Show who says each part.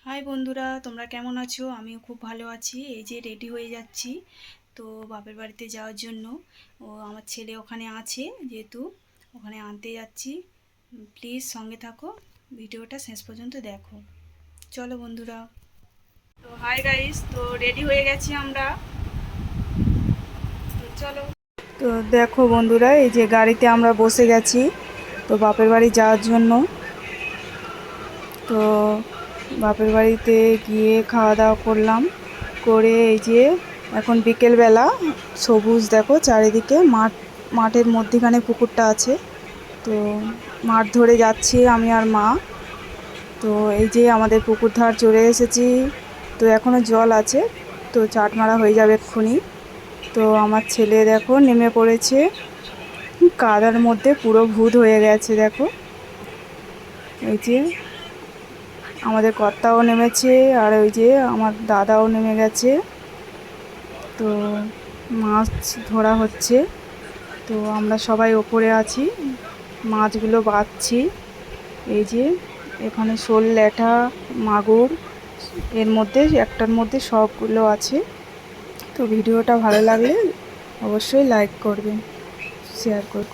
Speaker 1: High বন্ধুরা, তোমরা কেমন আছো? আমিও খুব ভালো আছি। এই যে রেডি হয়ে যাচ্ছি তো বাপের বাড়িতে যাওয়ার জন্য। আমার ছেলে ওখানে আছে, যেহেতু ওখানে আনতে যাচ্ছি। প্লিজ সঙ্গে থাকো, ভিডিওটা শেষ পর্যন্ত দেখো। চলো বন্ধুরা। তো হাই গাইস, তো রেডি হয়ে গেছি আমরা। তো চলো। তো দেখো বন্ধুরা, এই যে গাড়িতে আমরা বসে গেছি তো বাপের বাড়ি যাওয়ার জন্য। তো বাপের বাড়িতে গিয়ে খাওয়া দাওয়া করলাম, করে এই যে এখন বিকেলবেলা। সবুজ দেখো চারিদিকে, মাঠের মধ্যিখানে পুকুরটা আছে। তো মাঠ ধরে যাচ্ছি আমি আর মা। তো এই যে আমাদের পুকুর ধার চলে এসেছি। তো এখনও জল আছে, তো চাট মারা হয়ে যাবে এক্ষুনি। তো আমার ছেলে দেখো নেমে পড়েছে কাদার মধ্যে, পুরো ভূত হয়ে গেছে দেখো। এই যে আমাদের কর্তাও নেমেছে, আর ওই যে আমার দাদাও নেমে গেছে। তো মাছ ধরা হচ্ছে, তো আমরা সবাই ওপরে আছি, মাছগুলো বাছছি। এই যে এখানে শোল, ল্যাঠা, মাগুর, এর মধ্যে একটার মধ্যে সবগুলো আছে। তো ভিডিওটা ভালো লাগলে অবশ্যই লাইক করবেন, শেয়ার করবেন।